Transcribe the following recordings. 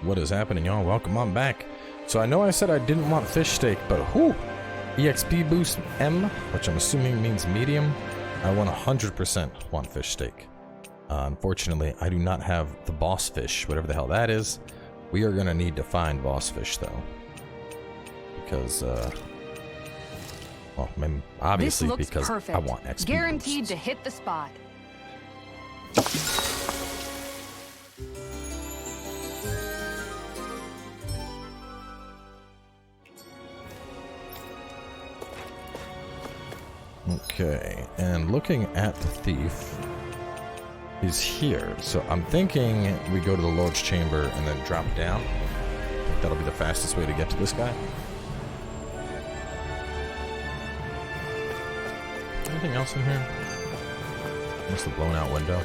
What is happening, y'all? Welcome on back. So I know I said I didn't want fish steak, but whoo! EXP boost M, which I'm assuming means medium. I 100% want fish steak. Unfortunately, I do not have the boss fish, whatever the hell that is. We are gonna need to find boss fish though. Because, well, obviously because perfect. I want XP Guaranteed boosts. to hit the spot. Okay, and looking at the thief is here. So I'm thinking we go to the Lord's Chamber and then drop down. I think that'll be the fastest way to get to this guy. Anything else in here? Just the blown out window.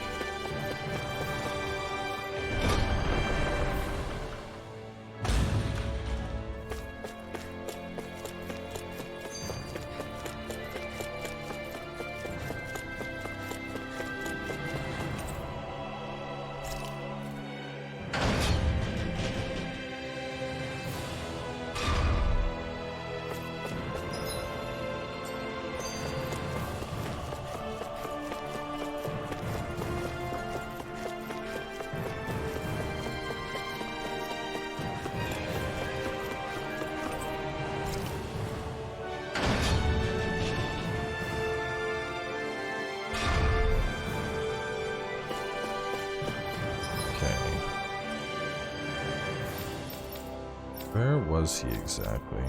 Where was he exactly?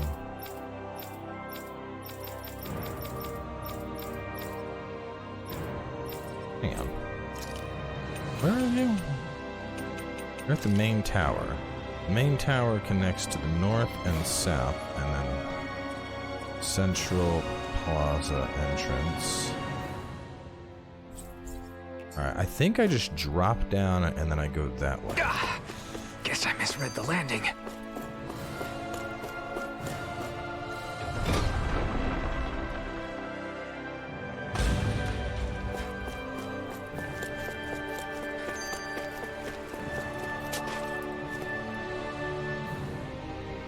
Hang on. Where are you? You're at the main tower. The main tower connects to the north and south, and then Central Plaza entrance. Alright, I think I just drop down and then I go that way. Guess I misread the landing.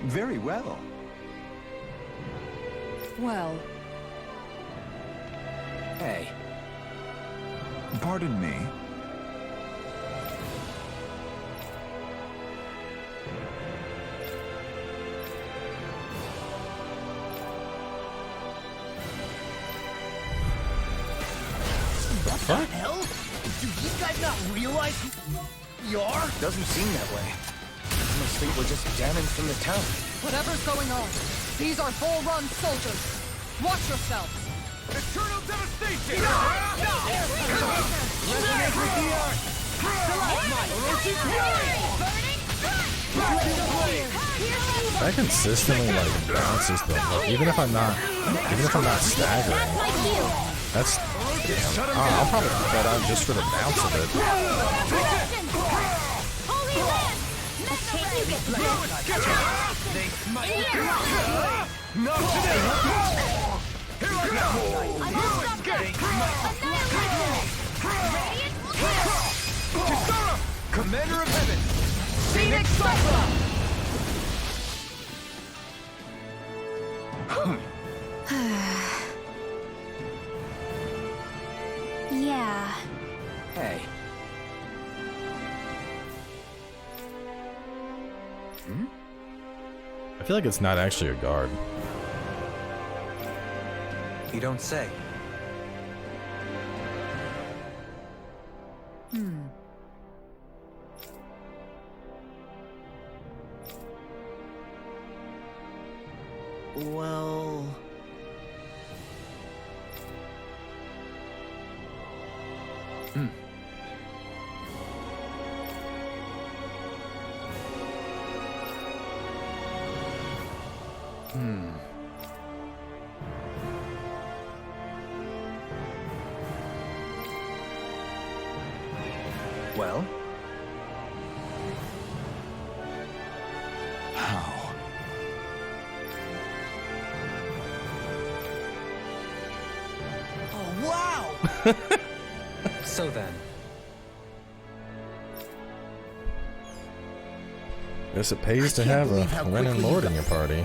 Very well. Well, Hey, Pardon me. What? Hell? Do these guys not realize who you are? doesn't seem that way. I must think we're just damning from the town. whatever's going on, these are full-run soldiers. Watch yourselves. Eternal devastation! That consistently like bounces though. Like, even if I'm not staggering, that's damn. I'll probably put that on just for the bounce of it. Commander of Heaven! Phoenix Cyclone! Yeah. Hey. I feel like it's not actually a guard. You don't say. Well... Well? How? Oh, wow! So then. Guess it pays to I can't have believe how a Renin quickly Lord you in your party.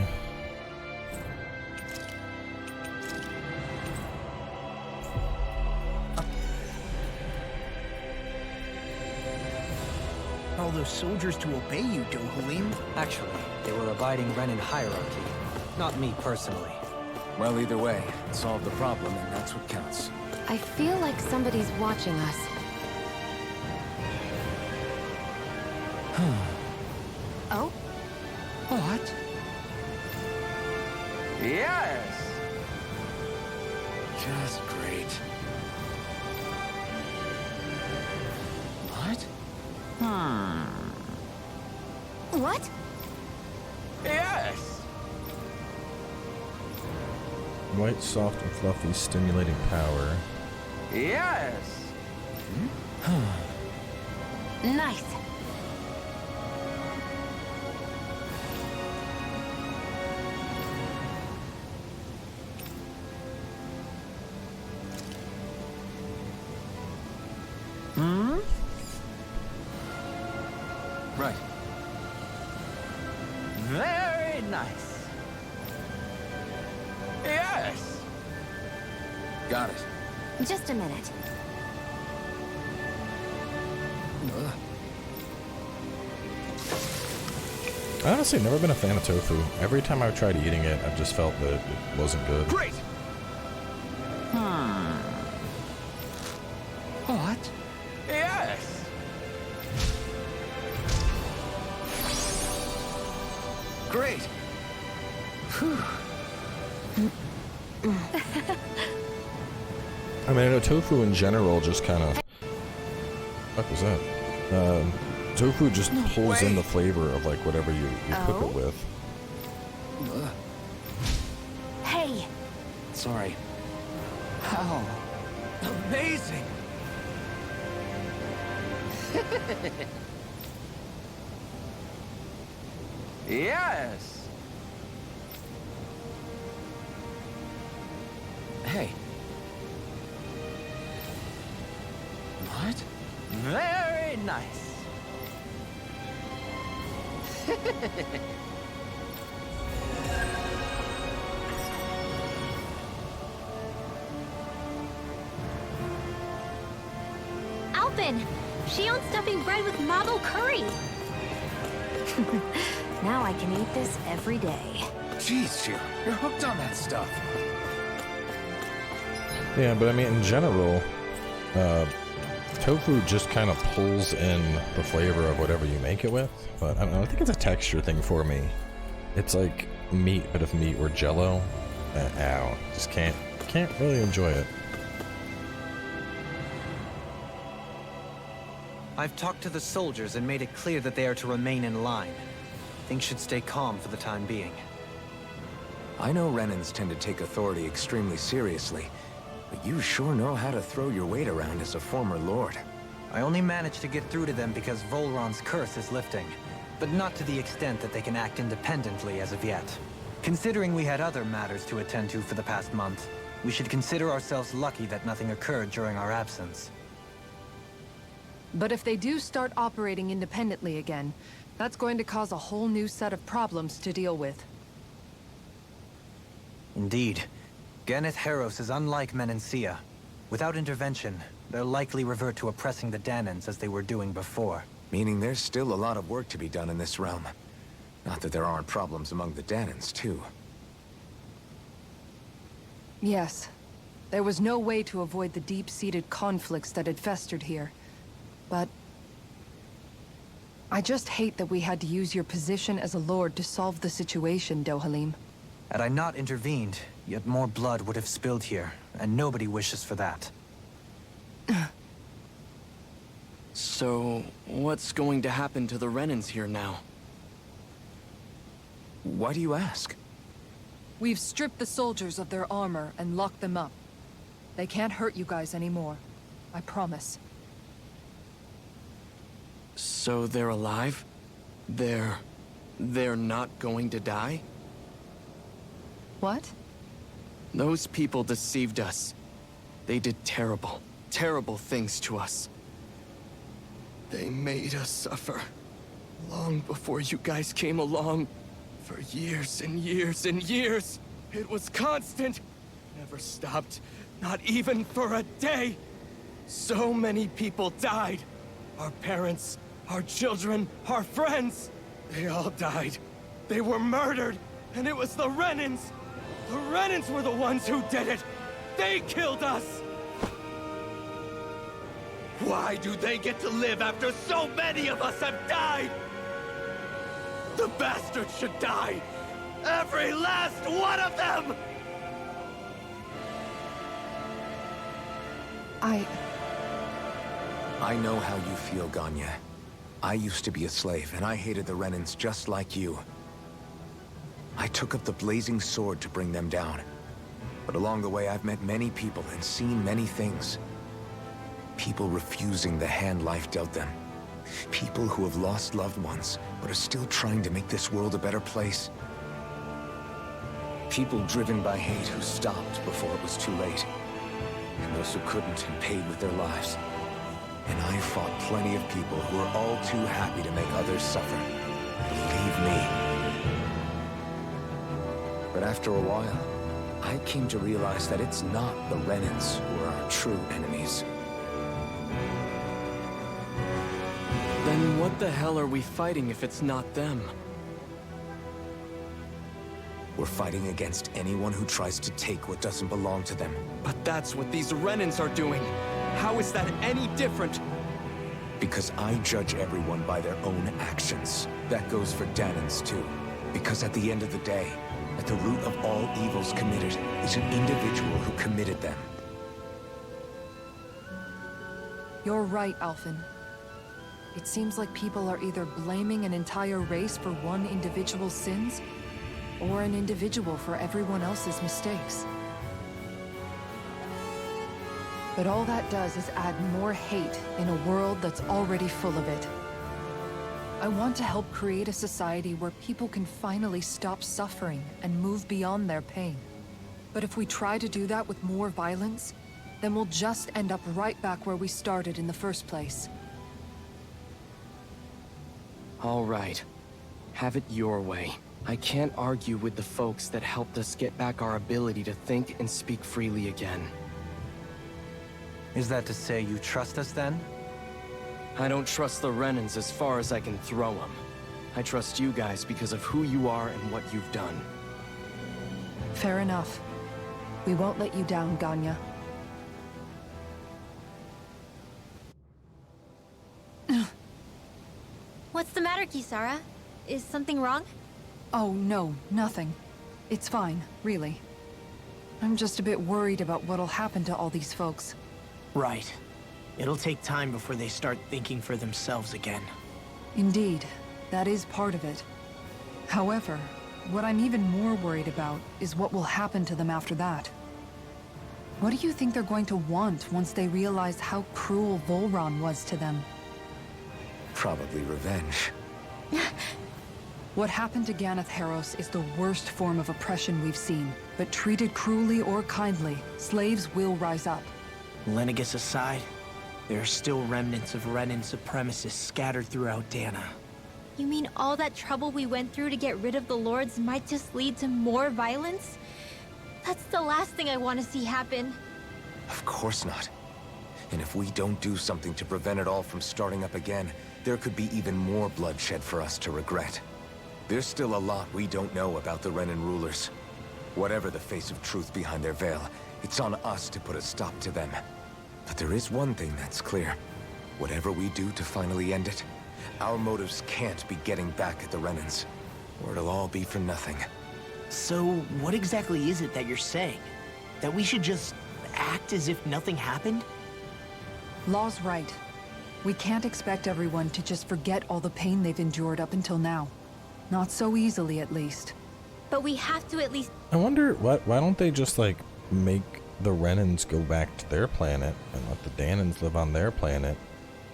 all those soldiers to obey you, Dohalim. Actually, they were abiding Renin hierarchy, not me personally. Well, either way, it solved the problem, and that's what counts. I feel like somebody's watching us. Oh? What? Yes! Just great. What? What? Yes! White, soft, and fluffy, stimulating power. Yes! Nice. Right. Very nice. Yes! Got it. Just a minute. I honestly never been a fan of tofu. Every time I've tried eating it, I've just felt that it wasn't good. Great! What? Yes! Great! I mean, I know tofu in general just kind of... What was that? Tofu just pulls in the flavor of like whatever you cook it with. Hey! Sorry. How? Amazing! Yes! Hey. What? Very nice. Alpin! She owns stuffing bread with marble curry! Now I can eat this every day. Jeez, Sheila, you're hooked on that stuff. Yeah, but I mean, in general, tofu just kind of pulls in the flavor of whatever you make it with. But I don't know, I think it's a texture thing for me. It's like meat, but if meat were jello, ow, just can't really enjoy it. I've talked to the soldiers and made it clear that they are to remain in line. Things should stay calm for the time being. I know Renins tend to take authority extremely seriously, but you sure know how to throw your weight around as a former lord. I only managed to get through to them because Volron's curse is lifting, but not to the extent that they can act independently as of yet. Considering we had other matters to attend to for the past month, we should consider ourselves lucky that nothing occurred during our absence. But if they do start operating independently again, that's going to cause a whole new set of problems to deal with. Indeed. Ganath Haros is unlike Menancia. Without intervention, they'll likely revert to oppressing the Dahnans as they were doing before. Meaning there's still a lot of work to be done in this realm. Not that there aren't problems among the Dahnans, too. Yes. There was no way to avoid the deep-seated conflicts that had festered here. But I just hate that we had to use your position as a lord to solve the situation, Dohalim. Had I not intervened, yet more blood would have spilled here, and nobody wishes for that. So, what's going to happen to the Renins here now? Why do you ask? We've stripped the soldiers of their armor and locked them up. They can't hurt you guys anymore. I promise. So they're alive? They're not going to die? What? Those people deceived us. They did terrible, terrible things to us. They made us suffer. Long before you guys came along. For years and years and years. It was constant. Never stopped. Not even for a day. So many people died. Our parents, our children, our friends. They all died. They were murdered. And it was the Renans. The Renans were the ones who did it. They killed us. Why do they get to live after so many of us have died? The bastards should die. Every last one of them! I know how you feel, Ganya. I used to be a slave, and I hated the Renans just like you. I took up the blazing sword to bring them down. But along the way, I've met many people and seen many things. People refusing the hand life dealt them. People who have lost loved ones, but are still trying to make this world a better place. People driven by hate who stopped before it was too late. And those who couldn't and paid with their lives. And I fought plenty of people who were all too happy to make others suffer. Believe me. But after a while, I came to realize that it's not the Renans who are our true enemies. Then what the hell are we fighting if it's not them? We're fighting against anyone who tries to take what doesn't belong to them. But that's what these Renans are doing. How is that any different? Because I judge everyone by their own actions. That goes for Dahnans too. Because at the end of the day, at the root of all evils committed is an individual who committed them. You're right, Alphen. It seems like people are either blaming an entire race for one individual's sins, or an individual for everyone else's mistakes. But all that does is add more hate in a world that's already full of it. I want to help create a society where people can finally stop suffering and move beyond their pain. But if we try to do that with more violence, then we'll just end up right back where we started in the first place. All right. Have it your way. I can't argue with the folks that helped us get back our ability to think and speak freely again. Is that to say you trust us then? I don't trust the Renans as far as I can throw them. I trust you guys because of who you are and what you've done. Fair enough. We won't let you down, Ganya. What's the matter, Kisara? Is something wrong? Oh, no, nothing. It's fine, really. I'm just a bit worried about what'll happen to all these folks. Right. It'll take time before they start thinking for themselves again. Indeed, that is part of it. However, what I'm even more worried about is what will happen to them after that. What do you think they're going to want once they realize how cruel Volron was to them? Probably revenge. What happened to Ganath Haros is the worst form of oppression we've seen, but treated cruelly or kindly, slaves will rise up. Lenegus aside, there are still remnants of Renan supremacists scattered throughout Dahna. You mean all that trouble we went through to get rid of the Lords might just lead to more violence? That's the last thing I want to see happen. Of course not. And if we don't do something to prevent it all from starting up again, there could be even more bloodshed for us to regret. There's still a lot we don't know about the Renan rulers. Whatever the face of truth behind their veil, it's on us to put a stop to them. But there is one thing that's clear. Whatever we do to finally end it, our motives can't be getting back at the Renans, or it'll all be for nothing. So, what exactly is it that you're saying? That we should just act as if nothing happened? Law's right. We can't expect everyone to just forget all the pain they've endured up until now. Not so easily, at least. But we have to at least... I wonder, why don't they just, like, make the Renans go back to their planet and let the Dahnans live on their planet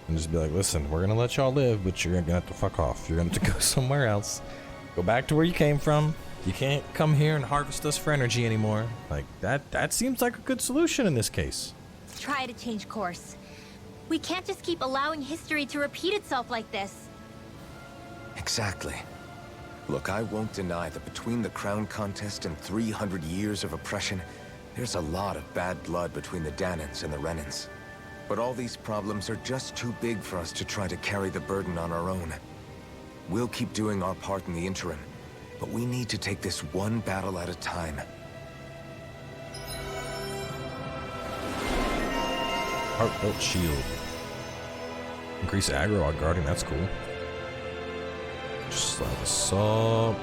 and just be like, listen, we're gonna let y'all live, but you're gonna have to fuck off. You're gonna have to go somewhere else. Go back to where you came from. You can't come here and harvest us for energy anymore. Like, that seems like a good solution in this case. Try to change course. We can't just keep allowing history to repeat itself like this. Exactly. Look, I won't deny that between the crown contest and 300 years of oppression, there's a lot of bad blood between the Dahnans and the Renans. But all these problems are just too big for us to try to carry the burden on our own. We'll keep doing our part in the interim, but we need to take this one battle at a time. Heartfelt shield. Increase aggro while guarding, that's cool. Just slide this up.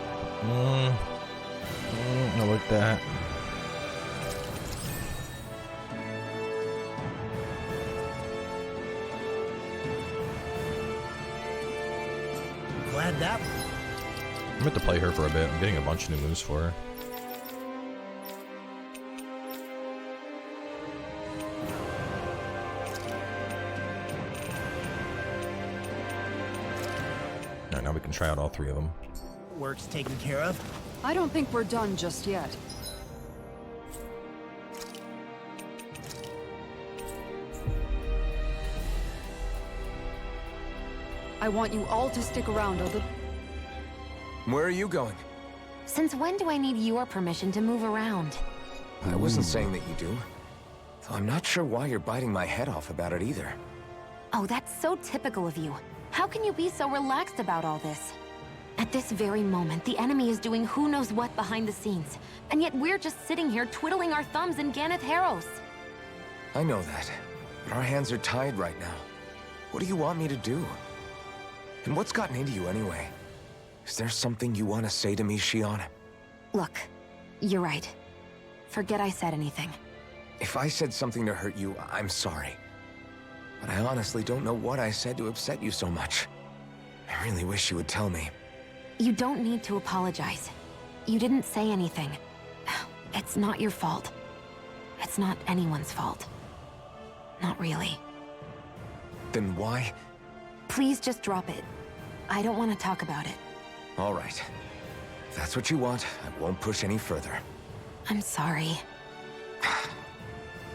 I like that. Glad that. I'm going to play her for a bit. I'm getting a bunch of new moves for her. Alright, now we can try out all 3 of them. Work's taken care of. I don't think we're done just yet. I want you all to stick around a little. Where are you going? Since when do I need your permission to move around? I wasn't saying that you do. Though I'm not sure why you're biting my head off about it either. Oh, that's so typical of you. How can you be so relaxed about all this? At this very moment, the enemy is doing who knows what behind the scenes. And yet we're just sitting here twiddling our thumbs in Ganath Haros. I know that, but our hands are tied right now. What do you want me to do? And what's gotten into you anyway? Is there something you want to say to me, Shion? Look, you're right. Forget I said anything. If I said something to hurt you, I'm sorry. But I honestly don't know what I said to upset you so much. I really wish you would tell me. You don't need to apologize. You didn't say anything. It's not your fault. It's not anyone's fault. Not really. Then why? Please just drop it. I don't want to talk about it. All right. If that's what you want, I won't push any further. I'm sorry.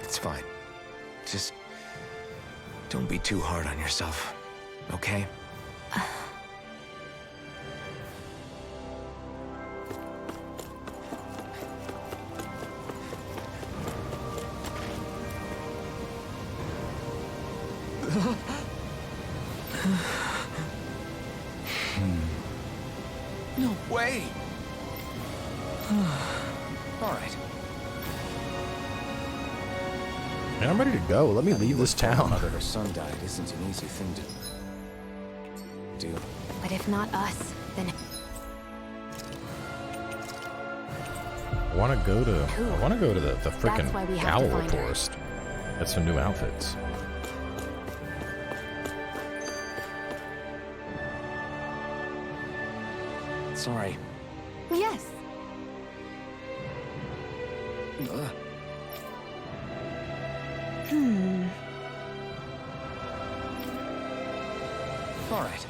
It's fine. Just don't be too hard on yourself, okay? No way! All right. And I'm ready to go. Let me leave this town. Mother, her son died isn't an easy thing to do. But if not us, then I want to go to the That's why we frickin' have to owl find her. forest. Get some new outfits. Sorry. yes. All right.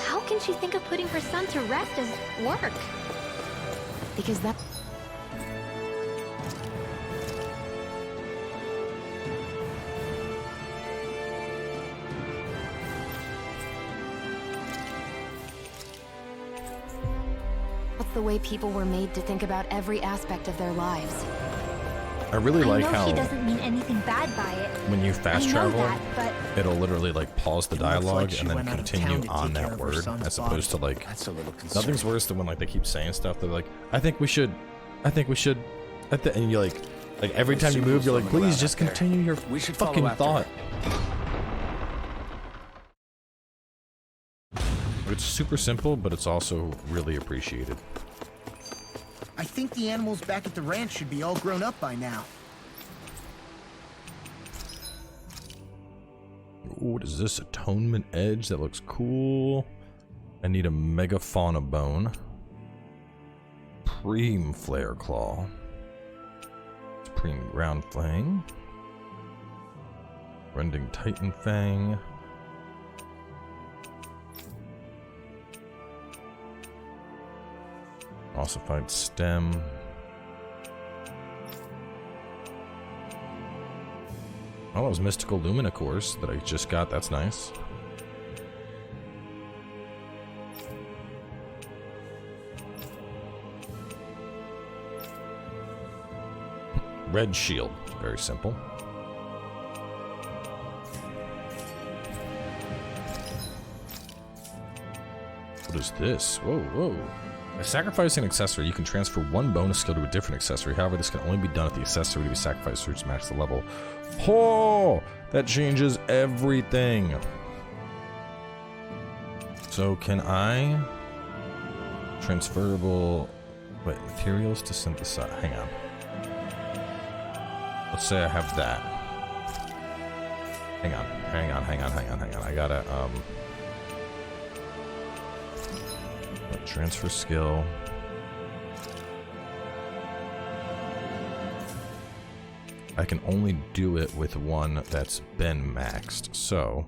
How can she think of putting her son to rest as work? Because that That's the way people were made to think about every aspect of their lives. I really like I know how she doesn't mean anything bad by it. when you fast I know travel, that, but it'll literally like pause the It looks like dialogue she and then went out of town continue to on take care that of her word, son's as opposed to like That's a little concerning. nothing's worse than when like they keep saying stuff. They're like, I think we should, and you like every time you move, you're like, please just continue your We should follow fucking after thought. It's super simple, but it's also really appreciated. I think the animals back at the ranch should be all grown up by now. Ooh, what is this? Atonement Edge? That looks cool. I need a Megafauna Bone. Supreme Flare Claw. Supreme Ground Fang. Rending Titan Fang. Ossified Stem. Oh, it was Mystical Lumina cores that I just got. That's nice. Red shield. Very simple. What is this? Whoa, whoa. By sacrificing an accessory, you can transfer one bonus skill to a different accessory. However, this can only be done if the accessory to be sacrificed reaches max the level. Oh! That changes everything. So can I... Transferable... Wait, materials to synthesize. Hang on. Let's say I have that. Hang on. I gotta, transfer skill. I can only do it with one that's been maxed, so...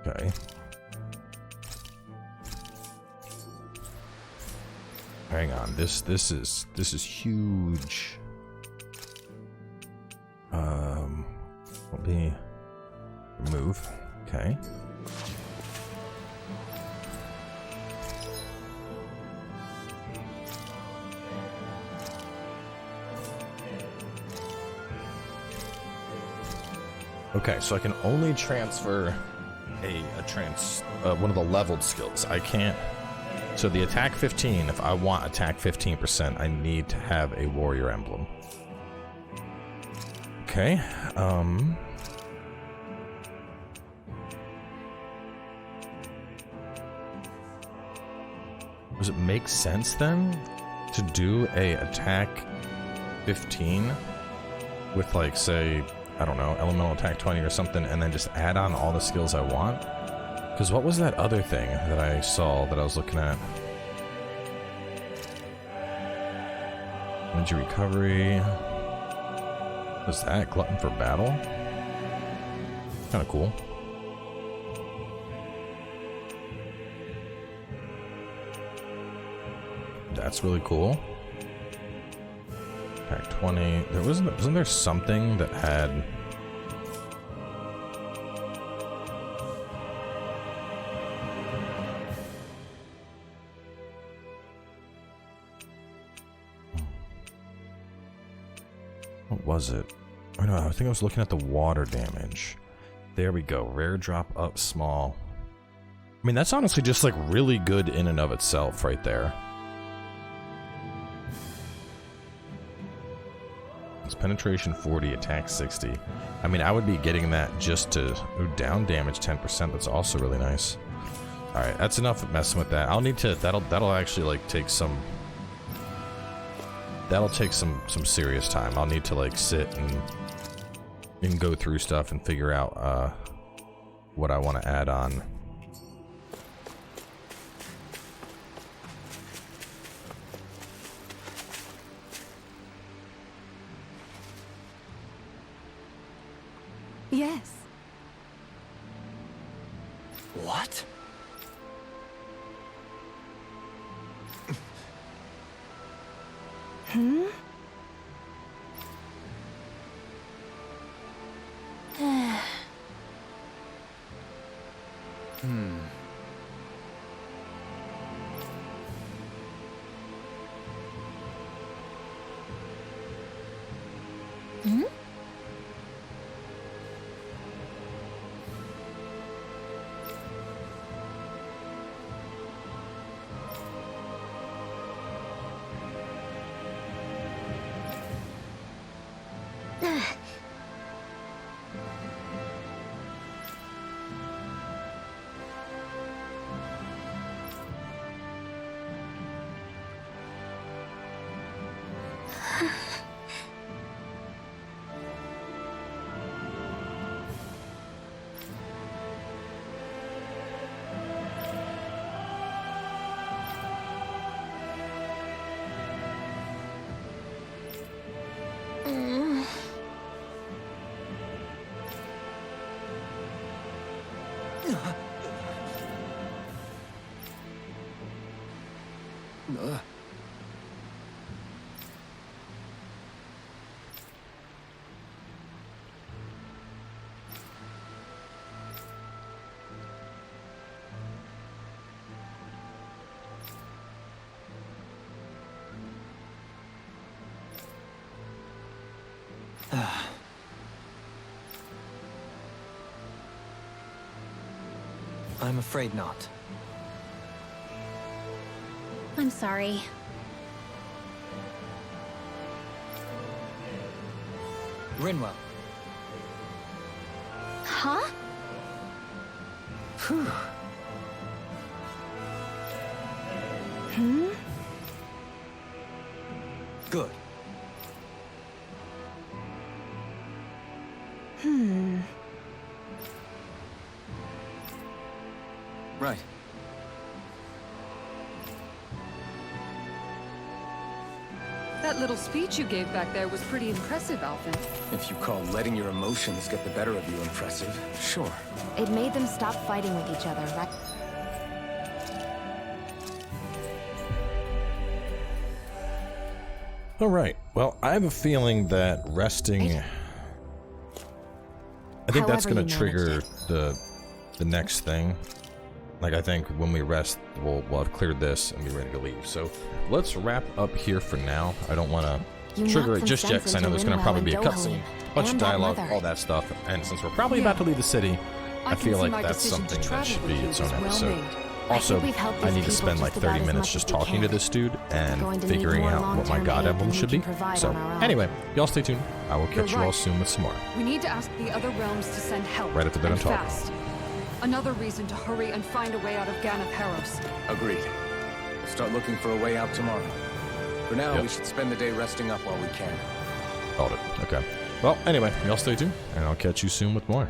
Okay. Hang on, this is huge. Let me move. Okay. Okay, so I can only transfer one of the leveled skills. I can't. So the attack 15, if I want attack 15%, I need to have a warrior emblem. Okay, does it make sense then to do a attack 15 with, like, say, I don't know, elemental attack 20 or something, and then just add on all the skills I want? Because what was that other thing that I saw that I was looking at? Energy recovery. What's that? Glutton for battle? Kind of cool. That's really cool. Attack 20. Wasn't there something that had... What was it? Oh no, I think I was looking at the water damage. There we go. Rare drop up small. I mean, that's honestly just like really good in and of itself right there. It's penetration 40, attack 60. I mean, I would be getting that just to down damage 10%. That's also really nice. All right, that's enough messing with that. I'll need to. That'll actually like take some. That'll take some serious time. I'll need to like sit and go through stuff and figure out what I want to add on. Yes. What? Hmm? Hmm? I'm afraid not. I'm sorry. Rinwell. Huh? Phew. Good. Right. That little speech you gave back there was pretty impressive, Alvin. If you call letting your emotions get the better of you impressive, sure. It made them stop fighting with each other, right? Alright, well, I have a feeling that resting... I think that's However going to you trigger managed the next thing. Like, I think when we rest, we'll have cleared this and be ready to leave. So, let's wrap up here for now. I don't want to trigger it just yet, because I know there's going to probably be a cutscene, bunch of dialogue, all that stuff. And since we're probably about to leave the city, I feel like that's something that should be its own episode. Also, I need to spend like 30 minutes just talking to this dude and figuring out what my god emblem should be. So, anyway, y'all stay tuned. I will catch you all soon with some more. We need to ask the other realms to send help. Right at the bit and on top. fast. Another reason to hurry and find a way out of Ganath Haros. Agreed. We'll start looking for a way out tomorrow. For now, Yep. we should spend the day resting up while we can. Called it. Okay. Well, anyway, y'all stay tuned, and I'll catch you soon with more.